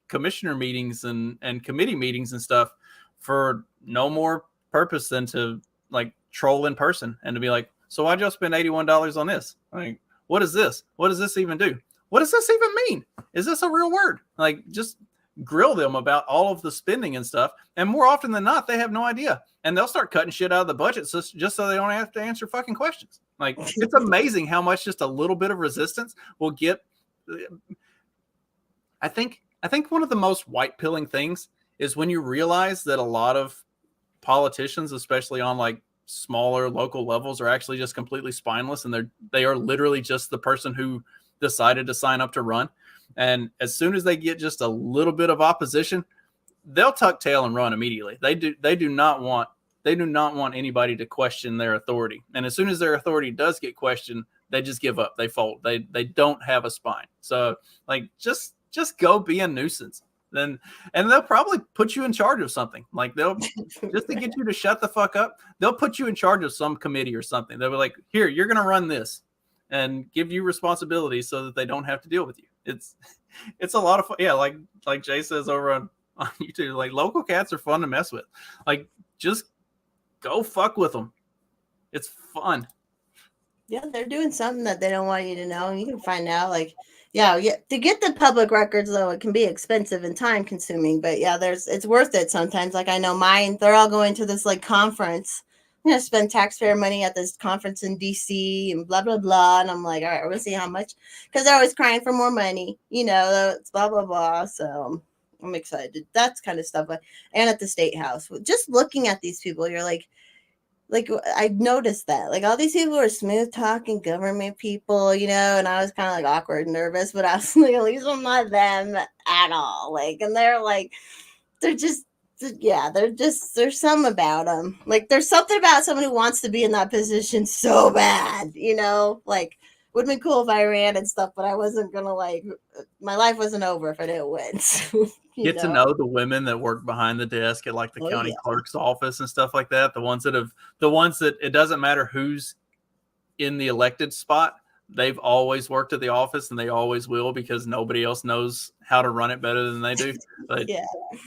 commissioner meetings and committee meetings and stuff for no more purpose than to like troll in person and to be like, so I just spent $81 on this. Like, what is this? What does this even do? What does this even mean? Is this a real word? Like, just grill them about all of the spending and stuff. And more often than not, they have no idea. And they'll start cutting shit out of the budget just so they don't have to answer fucking questions. Like, it's amazing how much just a little bit of resistance will get. I think one of the most white pilling things is when you realize that a lot of politicians, especially on like smaller local levels, are actually just completely spineless, and they are literally just the person who decided to sign up to run. And as soon as they get just a little bit of opposition, they'll tuck tail and run immediately. They do not want anybody to question their authority. And as soon as their authority does get questioned, they just give up. They fold. They don't have a spine. So like just go be a nuisance. And they'll probably put you in charge of something. Like they'll just to get you to shut the fuck up, they'll put you in charge of some committee or something. They'll be like, here, you're gonna run this and give you responsibility so that they don't have to deal with you. It's a lot of fun. Yeah, like Jay says over on YouTube, like local cats are fun to mess with. Like just go fuck with them. It's fun. Yeah, they're doing something that they don't want you to know. You can find out, like, yeah. To get the public records, though, it can be expensive and time consuming. But yeah, it's worth it sometimes. Like I know mine, they're all going to this like conference. I'm gonna spend taxpayer money at this conference in DC and blah blah blah. And I'm like, all right, we're gonna see how much, because they're always crying for more money. You know, it's blah blah blah. So I'm excited. That's kind of stuff. And at the state house, just looking at these people, you're like I noticed that like all these people are smooth talking government people, you know, and I was kind of like awkward and nervous, but I was like, at least I'm not them at all. Like, and they're like, they're just, yeah, there's something about them. Like there's something about someone who wants to be in that position so bad, you know, like would have been cool if I ran and stuff, but I wasn't going to like, my life wasn't over if I didn't win. So, Get to know the women that work behind the desk at like the county clerk's office and stuff like that. The ones that it doesn't matter who's in the elected spot. They've always worked at the office and they always will because nobody else knows how to run it better than they do. But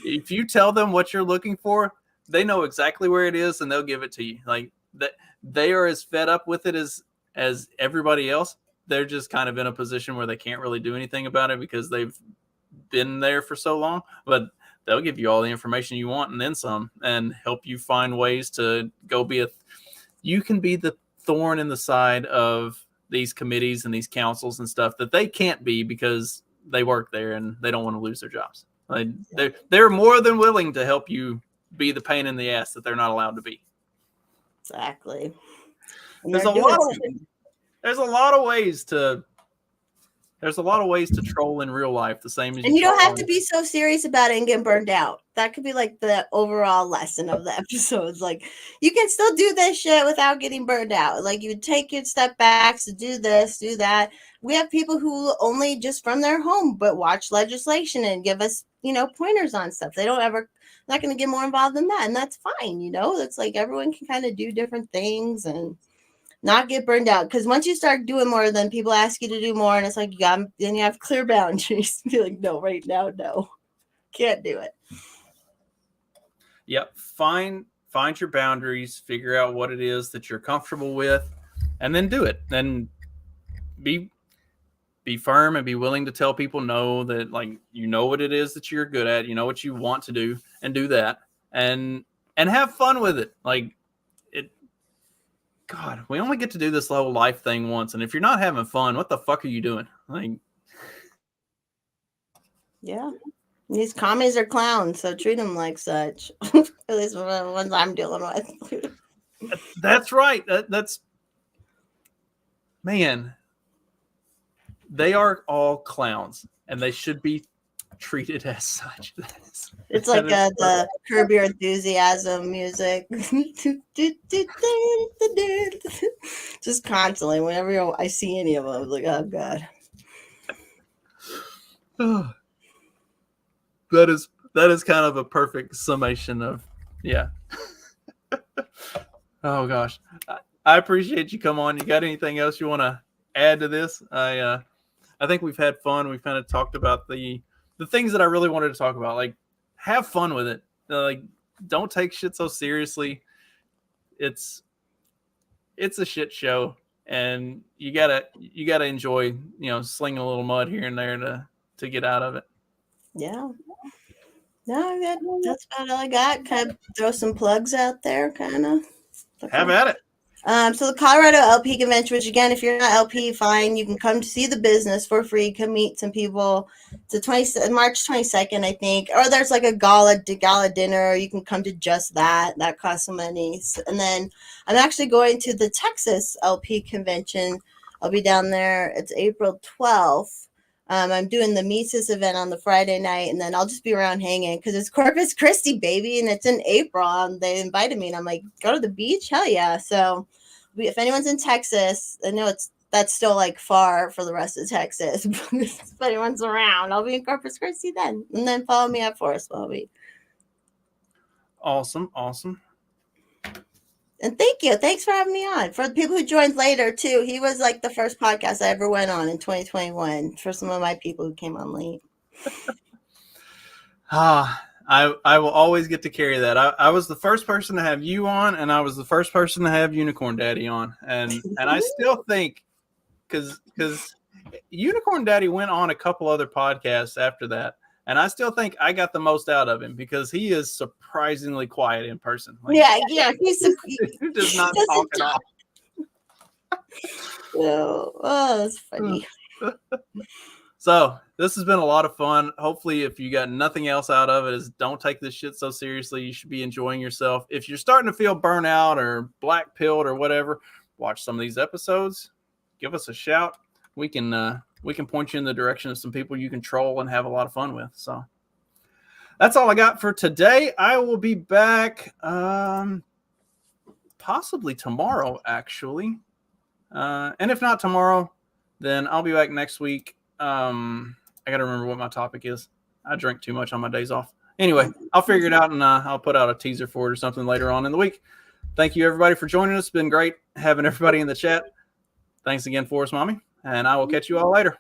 if you tell them what you're looking for, they know exactly where it is and they'll give it to you. Like that, they are as fed up with it as everybody else. They're just kind of in a position where they can't really do anything about it because they've been there for so long, but they'll give you all the information you want and then some and help you find ways to go you can be the thorn in the side of these committees and these councils and stuff that they can't be because they work there and they don't want to lose their jobs. Like they're more than willing to help you be the pain in the ass that they're not allowed to be. Exactly. There's a lot of ways to troll in real life, the same as and you don't have to be so serious about it and get burned out. That could be like the overall lesson of the episodes. Like you can still do this shit without getting burned out. Like you take your step backs to do this, do that. We have people who only just from their home, but watch legislation and give us, you know, pointers on stuff. They don't ever, not going to get more involved than that. And that's fine. You know, it's like everyone can kind of do different things and not get burned out, because once you start doing more, then people ask you to do more, and it's like then you have clear boundaries. Be like, no, right now, no, can't do it. Yep, find your boundaries, figure out what it is that you're comfortable with, and then do it. Then be firm and be willing to tell people no, that like you know what it is that you're good at, you know what you want to do, and do that, and have fun with it. Like God, we only get to do this whole life thing once, and if you're not having fun, what the fuck are you doing? Like, yeah, these commies are clowns, so treat them like such. At least the ones I'm dealing with. That's right. That's man. They are all clowns, and they should be treated as such. It's like the Curb Your Enthusiasm music. Just constantly, whenever I see any of them, I'm like, oh God. That is kind of a perfect summation of, yeah. Oh gosh. I appreciate you come on. You got anything else you want to add to this? I think we've had fun. We've kind of talked about the things that I really wanted to talk about. Like, have fun with it. Like, don't take shit so seriously. It's a shit show, and you gotta enjoy, you know, slinging a little mud here and there to get out of it. Yeah. No, that's about all I got. Kind of throw some plugs out there, kind of. Okay. Have at it. So the Colorado LP convention, which again, if you're not LP, fine, you can come to see the business for free. Come meet some people. It's March 22nd, I think. Or there's like a gala dinner. You can come to just that. That costs some money. And then I'm actually going to the Texas LP convention. I'll be down there. It's April 12th. I'm doing the Mises event on the Friday night, and then I'll just be around hanging because it's Corpus Christi, baby, and it's in April. They invited me, and I'm like, go to the beach? Hell yeah. So if anyone's in Texas, I know that's still like far for the rest of Texas. But if anyone's around, I'll be in Corpus Christi then. And then follow me at Forest Bobby. Awesome. And thank you. Thanks for having me on. For the people who joined later too, he was like the first podcast I ever went on in 2021 for some of my people who came on late. I will always get to carry that. I was the first person to have you on, and I was the first person to have Unicorn Daddy on, and I still think because Unicorn Daddy went on a couple other podcasts after that, and I still think I got the most out of him because he is surprisingly quiet in person. Like, yeah, he does not talk at all. Oh, that's funny. So this has been a lot of fun. Hopefully, if you got nothing else out of it, is don't take this shit so seriously. You should be enjoying yourself. If you're starting to feel burnout or black pilled or whatever, watch some of these episodes. Give us a shout. We can point you in the direction of some people you can troll and have a lot of fun with. So that's all I got for today. I will be back possibly tomorrow, actually. And if not tomorrow, then I'll be back next week. I got to remember what my topic is. I drink too much on my days off. Anyway, I'll figure it out, and I'll put out a teaser for it or something later on in the week. Thank you, everybody, for joining us. It's been great having everybody in the chat. Thanks again, Forest Mommy, and I will catch you all later.